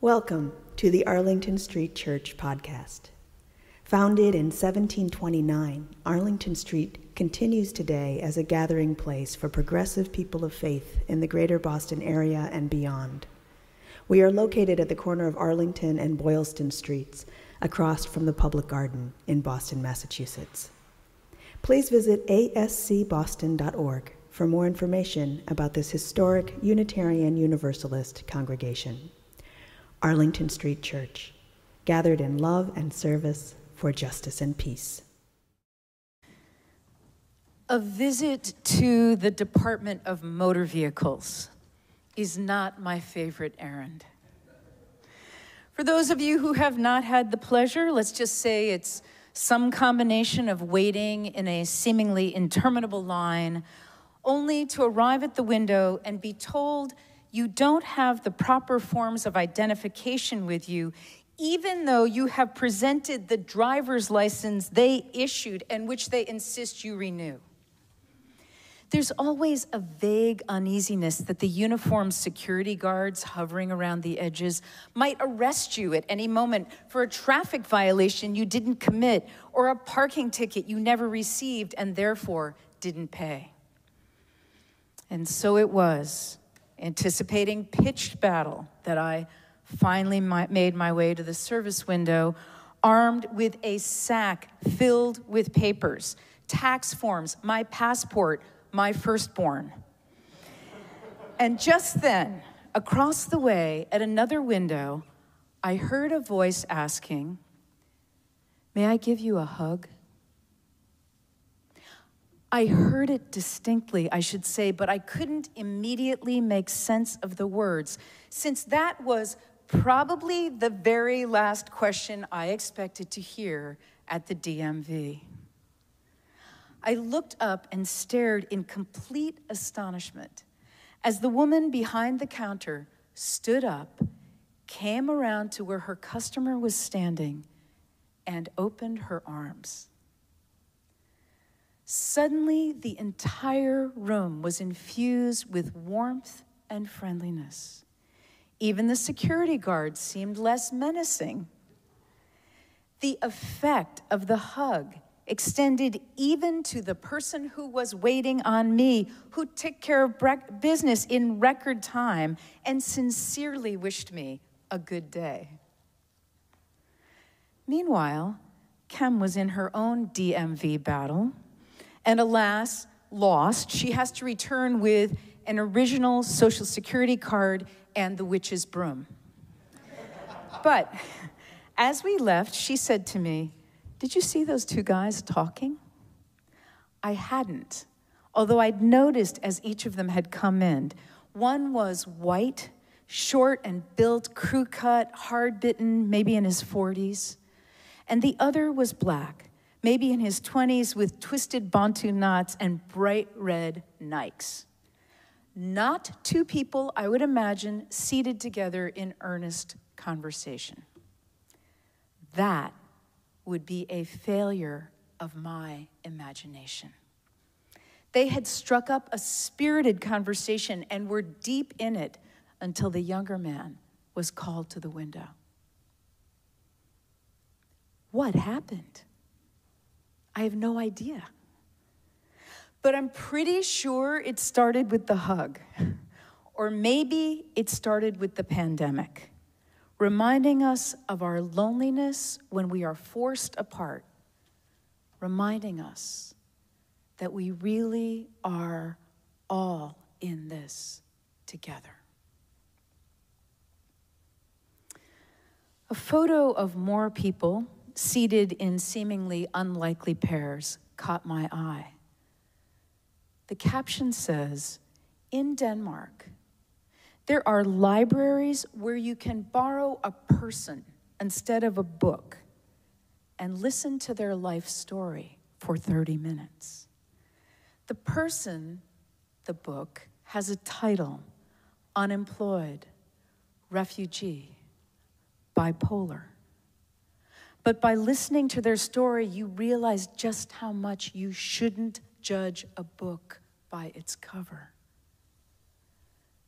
Welcome to the Arlington Street Church podcast. Founded in 1729, Arlington Street continues today as a gathering place for progressive people of faith in the greater Boston area and beyond. We are located at the corner of Arlington and Boylston Streets, across from the Public Garden in Boston, Massachusetts. Please visit ascboston.org for more information about this historic Unitarian Universalist congregation. Arlington Street Church, gathered in love and service for justice and peace. A visit to the Department of Motor Vehicles is not my favorite errand. For those of you who have not had the pleasure, let's just say it's some combination of waiting in a seemingly interminable line, only to arrive at the window and be told you don't have the proper forms of identification with you, even though you have presented the driver's license they issued and which they insist you renew. There's always a vague uneasiness that the uniformed security guards hovering around the edges might arrest you at any moment for a traffic violation you didn't commit or a parking ticket you never received and therefore didn't pay. And so it was, anticipating pitched battle, that I finally made my way to the service window, armed with a sack filled with papers, tax forms, my passport, my firstborn. And just then, across the way at another window, I heard a voice asking, "May I give you a hug?" I heard it distinctly, I should say, but I couldn't immediately make sense of the words, since that was probably the very last question I expected to hear at the DMV. I looked up and stared in complete astonishment as the woman behind the counter stood up, came around to where her customer was standing, and opened her arms. Suddenly, the entire room was infused with warmth and friendliness. Even the security guards seemed less menacing. The effect of the hug extended even to the person who was waiting on me, who took care of business in record time and sincerely wished me a good day. Meanwhile, Kim was in her own DMV battle, and alas, lost. She has to return with an original Social Security card and the witch's broom. But as we left, she said to me, "Did you see those two guys talking?" I hadn't, although I'd noticed as each of them had come in. One was white, short and built, crew cut, hard-bitten, maybe in his 40s. And the other was black, maybe in his 20s, with twisted bantu knots and bright red Nikes. Not two people, I would imagine, seated together in earnest conversation. That would be a failure of my imagination. They had struck up a spirited conversation and were deep in it until the younger man was called to the window. What happened? I have no idea. But I'm pretty sure it started with the hug. Or maybe it started with the pandemic, reminding us of our loneliness when we are forced apart, reminding us that we really are all in this together. A photo of more people seated in seemingly unlikely pairs caught my eye. The caption says, "In Denmark, there are libraries where you can borrow a person instead of a book and listen to their life story for 30 minutes. The person, the book, has a title: unemployed, refugee, bipolar. But by listening to their story, you realize just how much you shouldn't judge a book by its cover.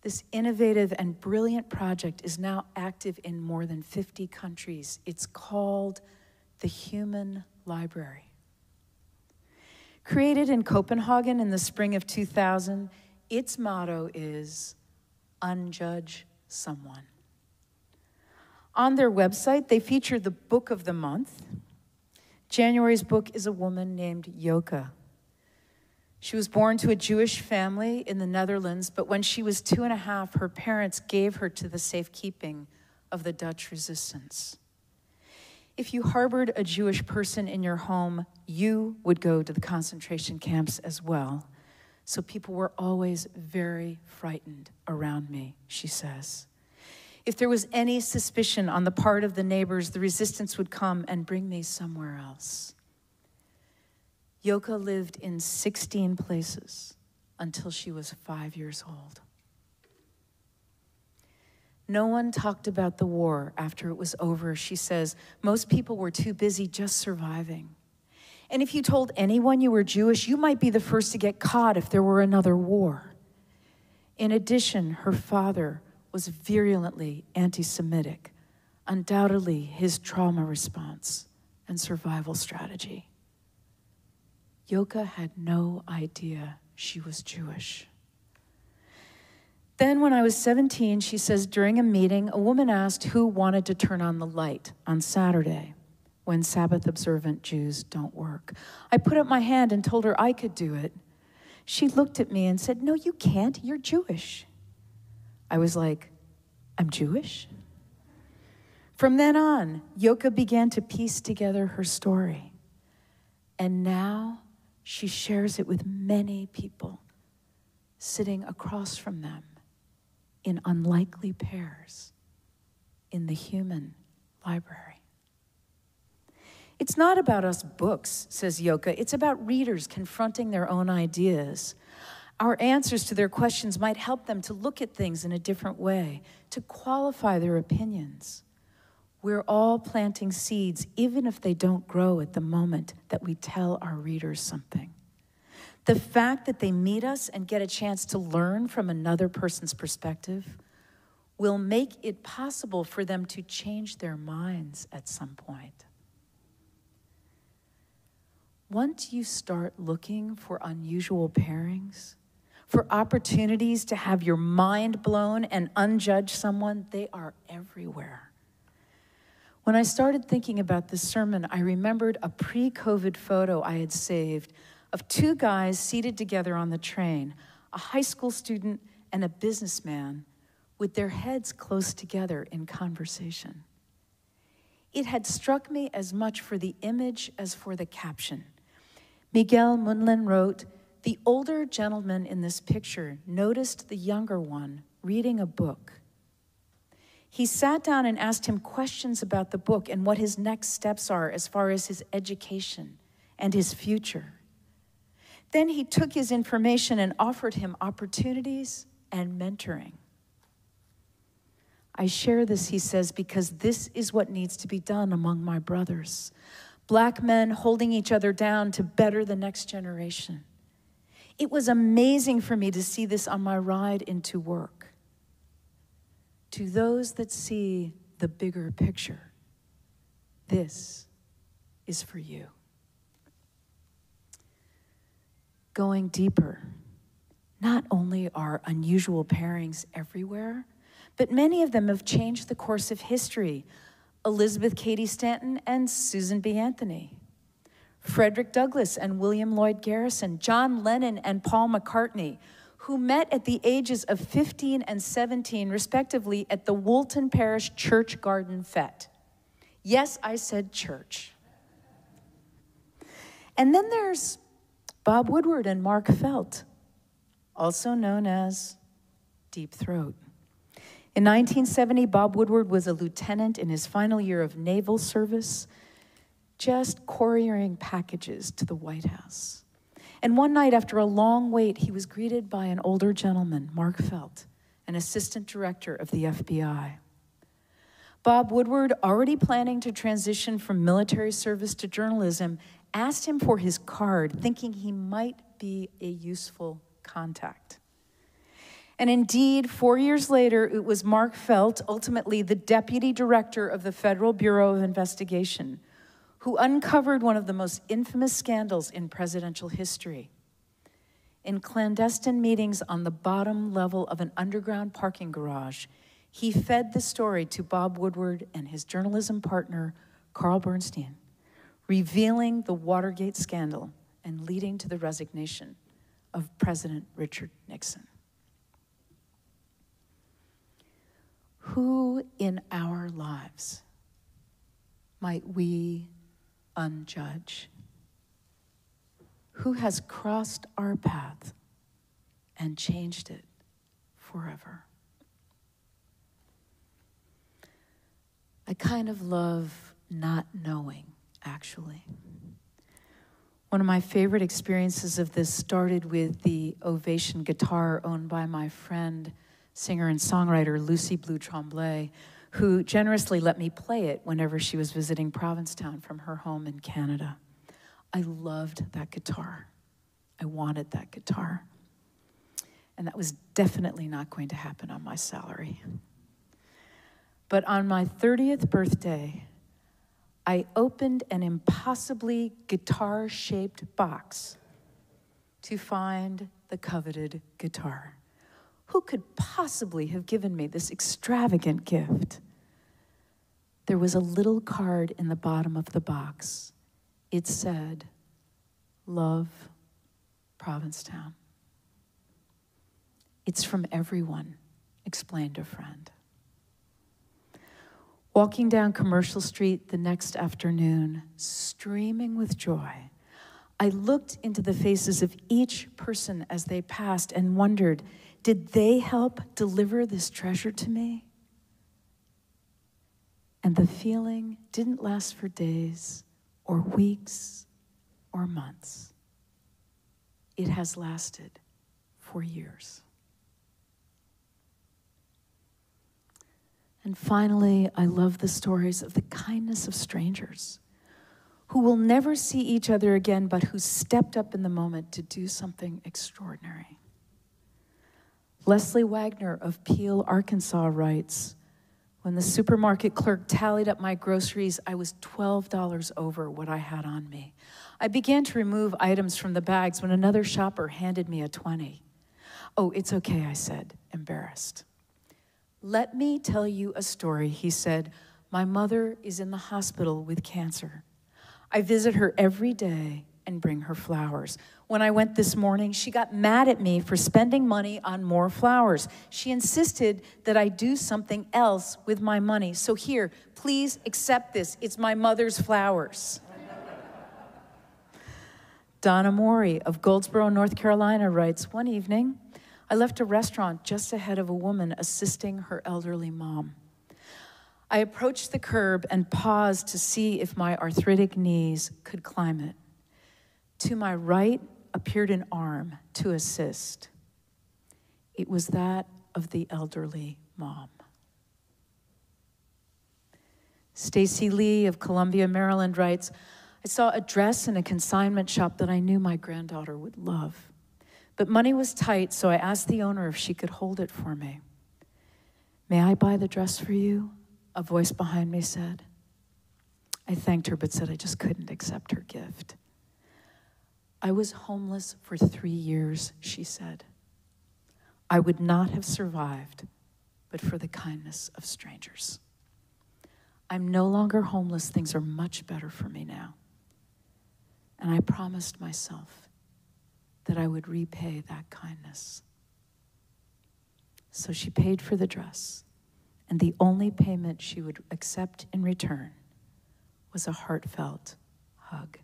This innovative and brilliant project is now active in more than 50 countries. It's called the Human Library. Created in Copenhagen in the spring of 2000, its motto is Unjudge Someone. On their website, they feature the book of the month. January's book is a woman named Yoka. She was born to a Jewish family in the Netherlands, but when she was 2.5, her parents gave her to the safekeeping of the Dutch resistance. If you harbored a Jewish person in your home, you would go to the concentration camps as well. So people were always very frightened around me, she says. If there was any suspicion on the part of the neighbors, the resistance would come and bring me somewhere else. Yoka lived in 16 places until she was 5 years old. No one talked about the war after it was over, she says. Most people were too busy just surviving. And if you told anyone you were Jewish, you might be the first to get caught if there were another war. In addition, her father was virulently anti-Semitic, undoubtedly his trauma response and survival strategy. Yoka had no idea she was Jewish. Then when I was 17, she says, during a meeting, a woman asked who wanted to turn on the light on Saturday when Sabbath-observant Jews don't work. I put up my hand and told her I could do it. She looked at me and said, no, you can't, you're Jewish. I was like, I'm Jewish? From then on, Yoka began to piece together her story. And now she shares it with many people sitting across from them in unlikely pairs in the Human Library. It's not about us books, says Yoka. It's about readers confronting their own ideas. Our answers to their questions might help them to look at things in a different way, to qualify their opinions. We're all planting seeds, even if they don't grow at the moment that we tell our readers something. The fact that they meet us and get a chance to learn from another person's perspective will make it possible for them to change their minds at some point. Once you start looking for unusual pairings, for opportunities to have your mind blown and unjudge someone, they are everywhere. When I started thinking about this sermon, I remembered a pre-COVID photo I had saved of two guys seated together on the train, a high school student and a businessman, with their heads close together in conversation. It had struck me as much for the image as for the caption. Miguel Munlin wrote, "The older gentleman in this picture noticed the younger one reading a book. He sat down and asked him questions about the book and what his next steps are as far as his education and his future. Then he took his information and offered him opportunities and mentoring. I share this," he says, "because this is what needs to be done among my brothers. Black men holding each other down to better the next generation. It was amazing for me to see this on my ride into work. To those that see the bigger picture, this is for you." Going deeper, not only are unusual pairings everywhere, but many of them have changed the course of history. Elizabeth Cady Stanton and Susan B. Anthony, Frederick Douglass and William Lloyd Garrison, John Lennon and Paul McCartney, who met at the ages of 15 and 17, respectively, at the Woolton Parish Church Garden Fete. Yes, I said church. And then there's Bob Woodward and Mark Felt, also known as Deep Throat. In 1970, Bob Woodward was a lieutenant in his final year of naval service, just couriering packages to the White House. And one night, after a long wait, he was greeted by an older gentleman, Mark Felt, an assistant director of the FBI. Bob Woodward, already planning to transition from military service to journalism, asked him for his card, thinking he might be a useful contact. And indeed, 4 years later, it was Mark Felt, ultimately the deputy director of the Federal Bureau of Investigation, who uncovered one of the most infamous scandals in presidential history. In clandestine meetings on the bottom level of an underground parking garage, he fed the story to Bob Woodward and his journalism partner, Carl Bernstein, revealing the Watergate scandal and leading to the resignation of President Richard Nixon. Who in our lives might we unjudge? Who has crossed our path and changed it forever? I kind of love not knowing, actually. One of my favorite experiences of this started with the Ovation guitar owned by my friend, singer and songwriter Lucy Blue Tremblay, who generously let me play it whenever she was visiting Provincetown from her home in Canada. I loved that guitar. I wanted that guitar. And that was definitely not going to happen on my salary. But on my 30th birthday, I opened an impossibly guitar-shaped box to find the coveted guitar. Who could possibly have given me this extravagant gift? There was a little card in the bottom of the box. It said, "Love, Provincetown." "It's from everyone," explained a friend. Walking down Commercial Street the next afternoon, streaming with joy, I looked into the faces of each person as they passed and wondered, did they help deliver this treasure to me? And the feeling didn't last for days or weeks or months. It has lasted for years. And finally, I love the stories of the kindness of strangers who will never see each other again, but who stepped up in the moment to do something extraordinary. Leslie Wagner of Peel, Arkansas writes, "When the supermarket clerk tallied up my groceries, I was $12 over what I had on me. I began to remove items from the bags when another shopper handed me a 20. "Oh, it's okay," I said, embarrassed. "Let me tell you a story," he said. "My mother is in the hospital with cancer. I visit her every day and bring her flowers. When I went this morning, she got mad at me for spending money on more flowers. She insisted that I do something else with my money. So here, please accept this. It's my mother's flowers." Donna Morey of Goldsboro, North Carolina writes, "One evening, I left a restaurant just ahead of a woman assisting her elderly mom. I approached the curb and paused to see if my arthritic knees could climb it. To my right appeared an arm to assist. It was that of the elderly mom." Stacy Lee of Columbia, Maryland writes, "I saw a dress in a consignment shop that I knew my granddaughter would love. But money was tight, so I asked the owner if she could hold it for me. 'May I buy the dress for you?' a voice behind me said. I thanked her, but said I just couldn't accept her gift. 'I was homeless for 3 years,' she said. 'I would not have survived but for the kindness of strangers. I'm no longer homeless. Things are much better for me now. And I promised myself that I would repay that kindness.' So she paid for the dress, and the only payment she would accept in return was a heartfelt hug."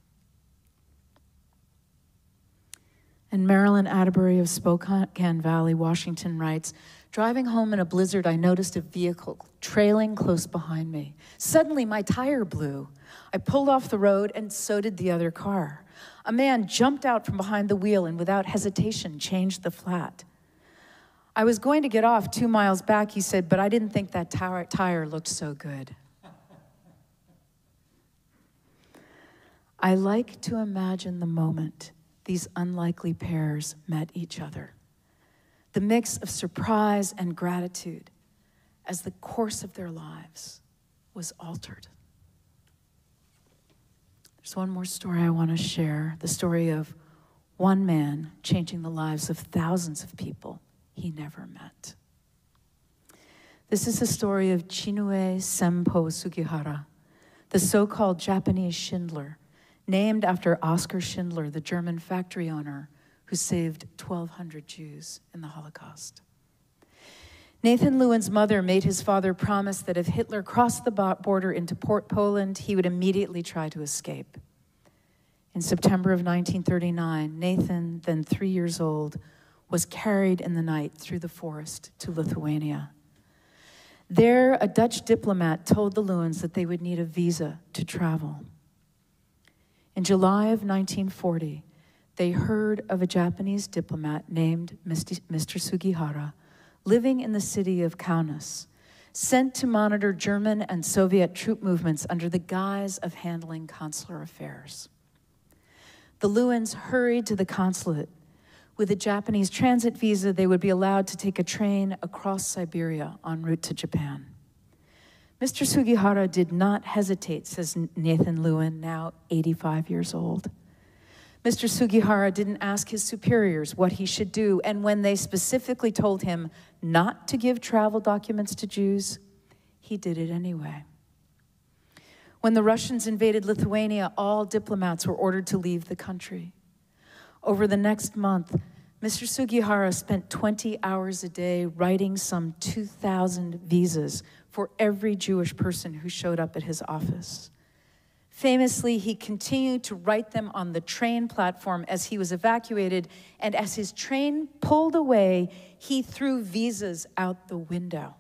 And Marilyn Atterbury of Spokane Valley, Washington writes, "Driving home in a blizzard, I noticed a vehicle trailing close behind me. Suddenly, my tire blew. I pulled off the road, and so did the other car. A man jumped out from behind the wheel and without hesitation changed the flat. I was going to get off 2 miles back," he said, "but I didn't think that tire looked so good." I like to imagine the moment these unlikely pairs met each other. the mix of surprise and gratitude as the course of their lives was altered. There's one more story I want to share, the story of one man changing the lives of thousands of people he never met. This is the story of Chinue Senpo Sugihara, the so-called Japanese Schindler, named after Oskar Schindler, the German factory owner who saved 1,200 Jews in the Holocaust. Nathan Lewin's mother made his father promise that if Hitler crossed the border into Poland, he would immediately try to escape. In September of 1939, Nathan, then 3 years old, was carried in the night through the forest to Lithuania. There, a Dutch diplomat told the Lewins that they would need a visa to travel. In July of 1940, they heard of a Japanese diplomat named Mr. Sugihara living in the city of Kaunas, sent to monitor German and Soviet troop movements under the guise of handling consular affairs. The Lewins hurried to the consulate. With a Japanese transit visa, they would be allowed to take a train across Siberia en route to Japan. Mr. Sugihara did not hesitate, says Nathan Lewin, now 85 years old. Mr. Sugihara didn't ask his superiors what he should do, and when they specifically told him not to give travel documents to Jews, he did it anyway. When the Russians invaded Lithuania, all diplomats were ordered to leave the country. Over the next month, Mr. Sugihara spent 20 hours a day writing some 2,000 visas for every Jewish person who showed up at his office. Famously, he continued to write them on the train platform as he was evacuated, and as his train pulled away, he threw visas out the window.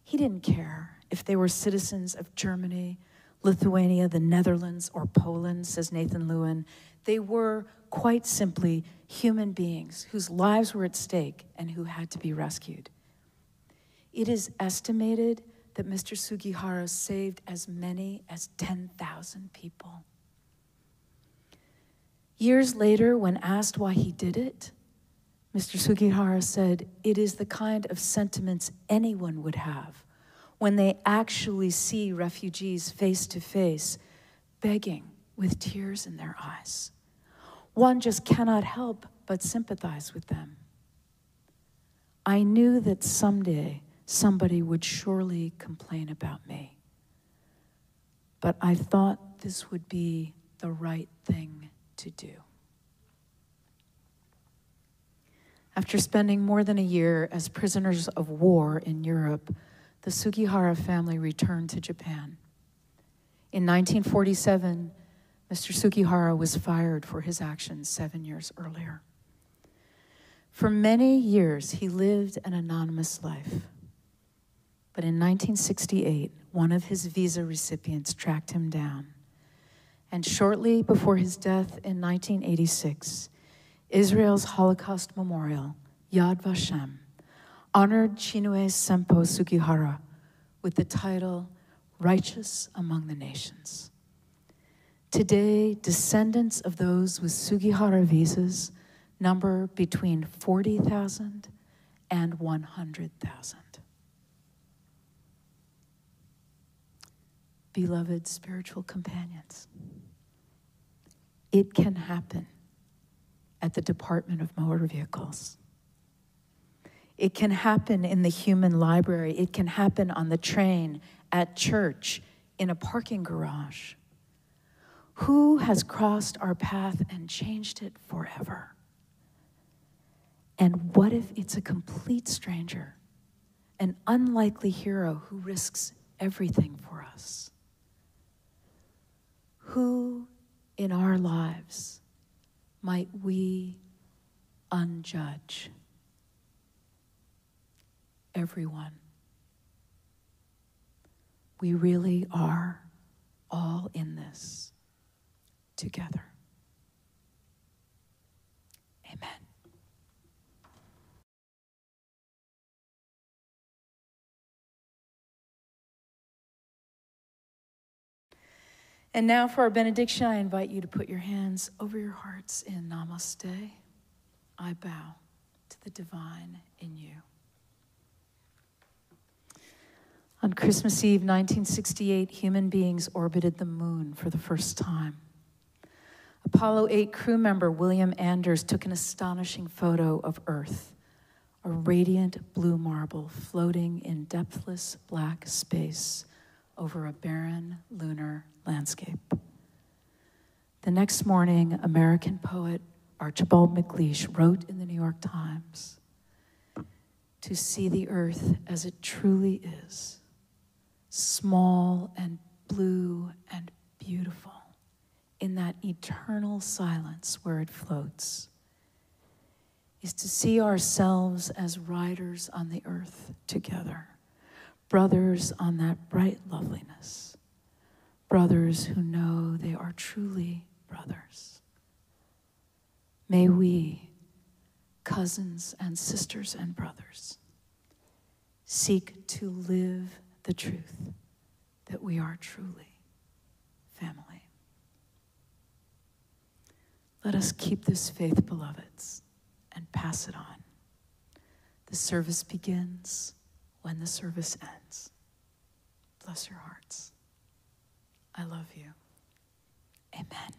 He didn't care if they were citizens of Germany, Lithuania, the Netherlands, or Poland, says Nathan Lewin. They were, quite simply, human beings whose lives were at stake and who had to be rescued. It is estimated that Mr. Sugihara saved as many as 10,000 people. Years later, when asked why he did it, Mr. Sugihara said, "It is the kind of sentiments anyone would have when they actually see refugees face to face, begging with tears in their eyes. One just cannot help but sympathize with them. I knew that someday somebody would surely complain about me, but I thought this would be the right thing to do." After spending more than a year as prisoners of war in Europe, the Sugihara family returned to Japan. In 1947, Mr. Sugihara was fired for his actions 7 years earlier. For many years, he lived an anonymous life. But in 1968, one of his visa recipients tracked him down. And shortly before his death in 1986, Israel's Holocaust Memorial, Yad Vashem, honored Chinue Senpo Sugihara with the title, Righteous Among the Nations. Today, descendants of those with Sugihara visas number between 40,000 and 100,000. Beloved spiritual companions, it can happen at the Department of Motor Vehicles. It can happen in the human library. It can happen on the train, at church, in a parking garage. Who has crossed our path and changed it forever? And what if it's a complete stranger, an unlikely hero who risks everything for us? Who in our lives might we unjudge? Everyone. We really are all in this together. Amen. And now for our benediction, I invite you to put your hands over your hearts in Namaste. I bow. to the divine in you. On Christmas Eve, 1968, human beings orbited the moon for the first time. Apollo 8 crew member William Anders took an astonishing photo of Earth, a radiant blue marble floating in depthless black space over a barren lunar landscape. The next morning, American poet Archibald MacLeish wrote in the New York Times, "To see the Earth as it truly is, small and blue and beautiful, in that eternal silence where it floats, is to see ourselves as riders on the earth together, brothers on that bright loveliness, brothers who know they are truly brothers. May we, cousins and sisters and brothers, seek to live the truth that we are truly family." Let us keep this faith, beloveds, and pass it on. The service begins when the service ends. Bless your hearts. I love you. Amen.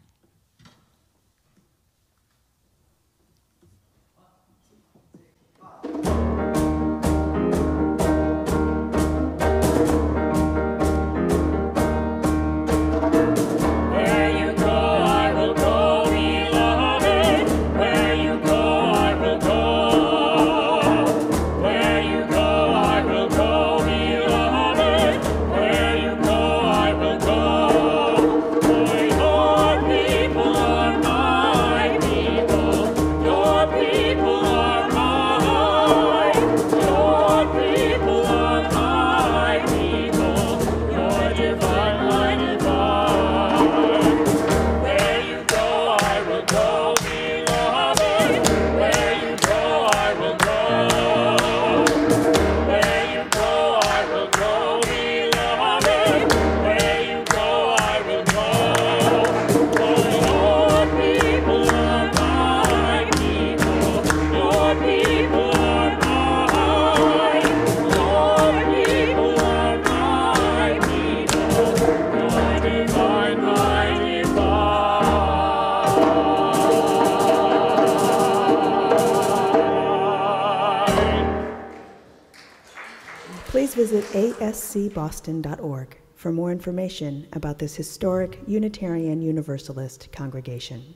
Please visit ascboston.org for more information about this historic Unitarian Universalist congregation.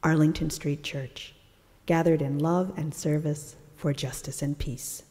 Arlington Street Church, gathered in love and service for justice and peace.